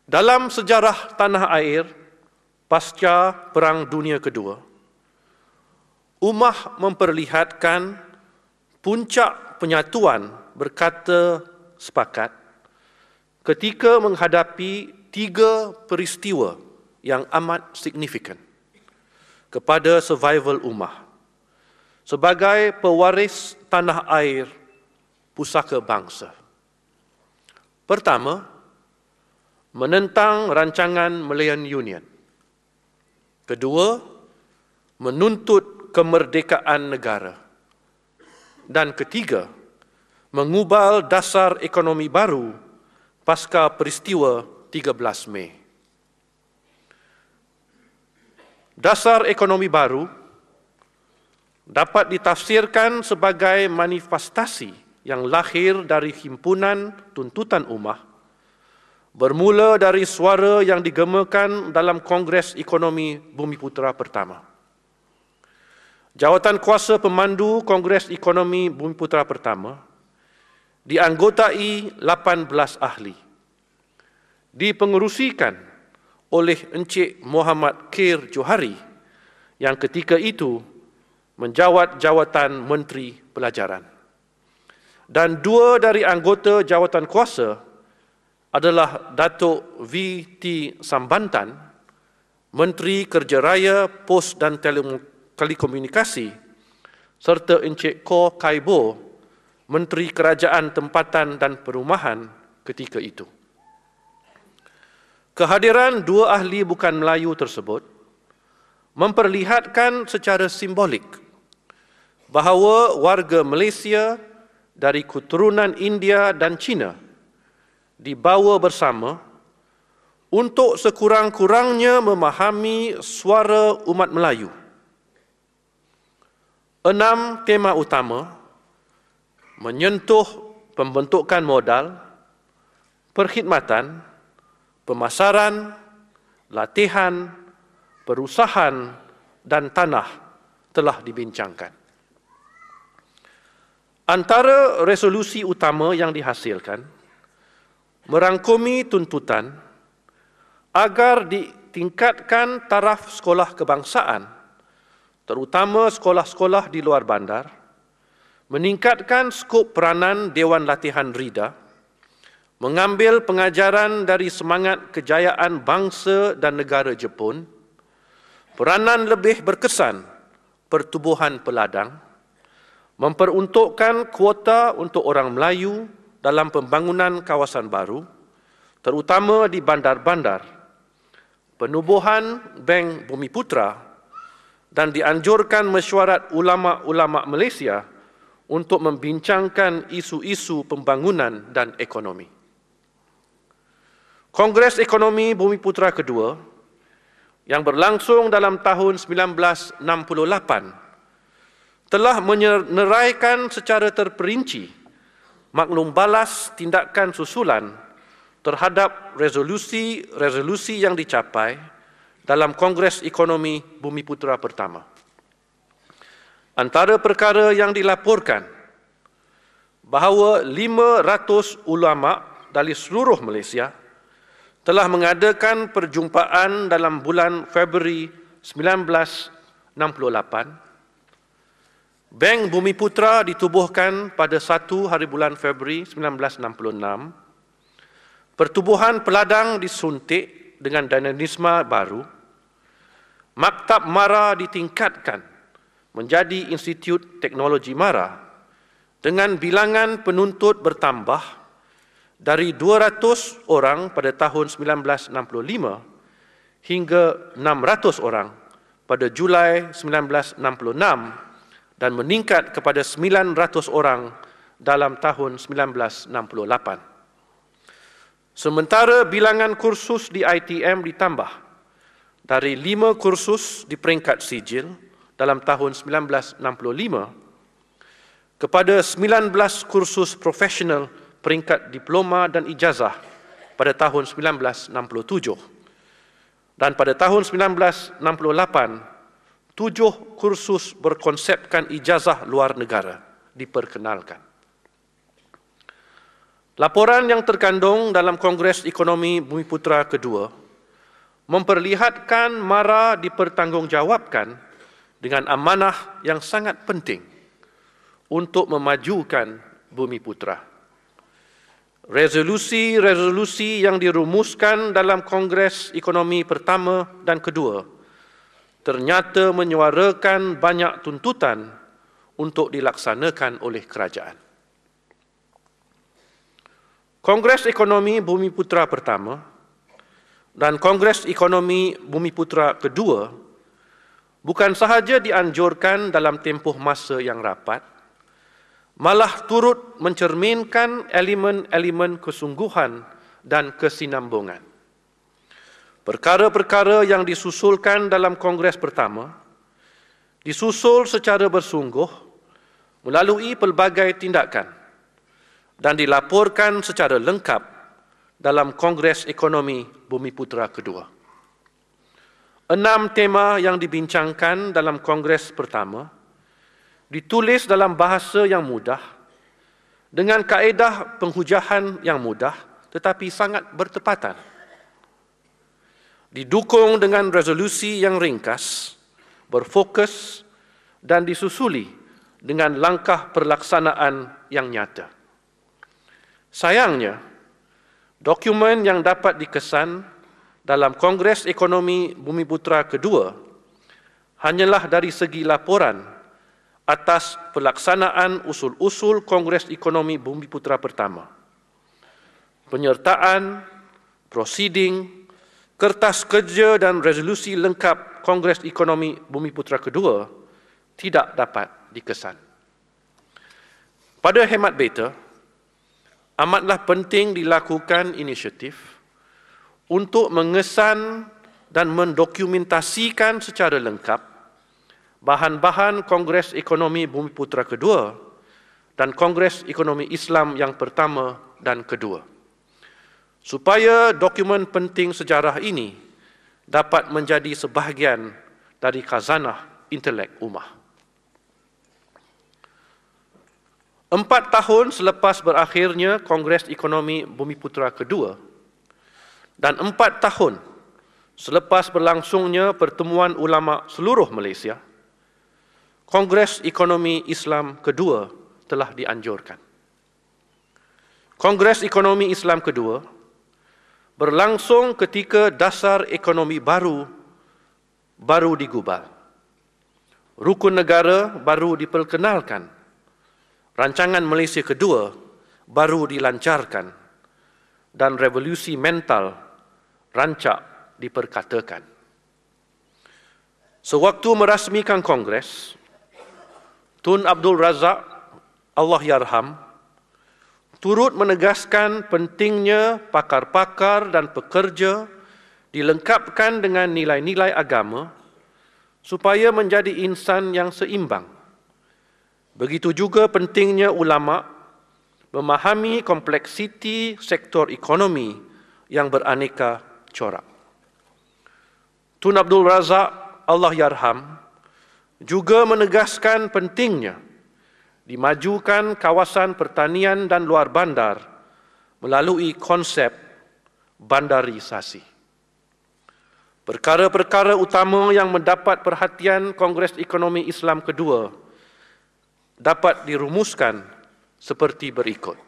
Dalam sejarah tanah air pasca Perang Dunia Kedua, Ummah memperlihatkan puncak penyatuan berkata sepakat ketika menghadapi 3 peristiwa yang amat signifikan kepada survival ummah sebagai pewaris tanah air pusaka bangsa. Pertama, menentang rancangan Malayan Union. Kedua, menuntut kemerdekaan negara. Dan ketiga, mengubal dasar ekonomi baru pasca peristiwa 13 Mei. Dasar ekonomi baru dapat ditafsirkan sebagai manifestasi yang lahir dari himpunan tuntutan ummah, bermula dari suara yang digemakan dalam Kongres Ekonomi Bumiputera pertama. Jawatan kuasa pemandu Kongres Ekonomi Bumiputera pertama dianggotai 18 ahli, dipengerusikan oleh Encik Muhammad Khair Johari yang ketika itu menjawat jawatan Menteri Pelajaran. Dan 2 dari anggota jawatan kuasa adalah Datuk V.T. Sambantan, Menteri Kerja Raya, Pos dan Telekomunikasi, serta Encik Ko Kaibo, Menteri Kerajaan Tempatan dan Perumahan ketika itu. Kehadiran 2 ahli bukan Melayu tersebut memperlihatkan secara simbolik bahawa warga Malaysia dari keturunan India dan Cina dibawa bersama untuk sekurang-kurangnya memahami suara umat Melayu. 6 tema utama menyentuh pembentukan modal, perkhidmatan, pemasaran, latihan, perusahaan dan tanah telah dibincangkan. Antara resolusi utama yang dihasilkan merangkumi tuntutan agar ditingkatkan taraf sekolah kebangsaan, terutama sekolah-sekolah di luar bandar, meningkatkan skop peranan Dewan Latihan RIDA, mengambil pengajaran dari semangat kejayaan bangsa dan negara Jepun, peranan lebih berkesan pertubuhan peladang, memperuntukkan kuota untuk orang Melayu dalam pembangunan kawasan baru, terutama di bandar-bandar, penubuhan Bank Bumiputera, dan dianjurkan mesyuarat ulama-ulama Malaysia untuk membincangkan isu-isu pembangunan dan ekonomi. Kongres Ekonomi Bumiputera kedua yang berlangsung dalam tahun 1968 telah meneraikan secara terperinci maklum balas tindakan susulan terhadap resolusi yang dicapai dalam Kongres Ekonomi Bumiputera pertama. Antara perkara yang dilaporkan bahawa 500 ulama dari seluruh Malaysia telah mengadakan perjumpaan dalam bulan Februari 1968. Bank Bumiputera ditubuhkan pada 1 hari bulan Februari 1966. Pertubuhan peladang disuntik dengan dinamisme baru. Maktab MARA ditingkatkan menjadi Institut Teknologi MARA dengan bilangan penuntut bertambah dari 200 orang pada tahun 1965 hingga 600 orang pada Julai 1966 dan meningkat kepada 900 orang dalam tahun 1968. Sementara bilangan kursus di ITM ditambah dari 5 kursus di peringkat sijil dalam tahun 1965 kepada 19 kursus profesional peringkat diploma dan ijazah pada tahun 1967. Dan pada tahun 1968, 7 kursus berkonsepkan ijazah luar negara diperkenalkan. Laporan yang terkandung dalam Kongres Ekonomi Bumiputera kedua memperlihatkan MARA dipertanggungjawabkan dengan amanah yang sangat penting untuk memajukan Bumiputera. Resolusi-resolusi yang dirumuskan dalam Kongres Ekonomi pertama dan kedua ternyata menyuarakan banyak tuntutan untuk dilaksanakan oleh kerajaan. Kongres Ekonomi Bumiputera pertama dan Kongres Ekonomi Bumiputera kedua bukan sahaja dianjurkan dalam tempoh masa yang rapat, malah turut mencerminkan elemen-elemen kesungguhan dan kesinambungan. Perkara-perkara yang disusulkan dalam Kongres pertama disusul secara bersungguh melalui pelbagai tindakan dan dilaporkan secara lengkap dalam Kongres Ekonomi Bumiputera kedua. 6 tema yang dibincangkan dalam Kongres pertama ditulis dalam bahasa yang mudah, dengan kaedah penghujahan yang mudah tetapi sangat bertepatan. Didukung dengan resolusi yang ringkas, berfokus dan disusuli dengan langkah pelaksanaan yang nyata. Sayangnya, dokumen yang dapat dikesan dalam Kongres Ekonomi Bumiputera kedua hanyalah dari segi laporan atas pelaksanaan usul-usul Kongres Ekonomi Bumiputera pertama. Penyertaan, prosiding, kertas kerja dan resolusi lengkap Kongres Ekonomi Bumiputera kedua tidak dapat dikesan. Pada hemat beta, amatlah penting dilakukan inisiatif untuk mengesan dan mendokumentasikan secara lengkap bahan-bahan Kongres Ekonomi Bumiputera kedua dan Kongres Ekonomi Islam yang pertama dan kedua, supaya dokumen penting sejarah ini dapat menjadi sebahagian dari khazanah intelek ummah. 4 tahun selepas berakhirnya Kongres Ekonomi Bumiputera kedua dan 4 tahun selepas berlangsungnya pertemuan ulama seluruh Malaysia, Kongres Ekonomi Islam kedua telah dianjurkan. Kongres Ekonomi Islam kedua berlangsung ketika dasar ekonomi baru digubal. Rukun negara baru diperkenalkan. Rancangan Malaysia kedua baru dilancarkan dan revolusi mental rancak diperkatakan. Sewaktu merasmikan Kongres, Tun Abdul Razak, Allahyarham, turut menegaskan pentingnya pakar-pakar dan pekerja dilengkapkan dengan nilai-nilai agama supaya menjadi insan yang seimbang. Begitu juga pentingnya ulama memahami kompleksiti sektor ekonomi yang beraneka corak. Tun Abdul Razak, Allahyarham, juga menegaskan pentingnya dimajukan kawasan pertanian dan luar bandar melalui konsep bandarisasi. Perkara-perkara utama yang mendapat perhatian Kongres Ekonomi Islam kedua dapat dirumuskan seperti berikut.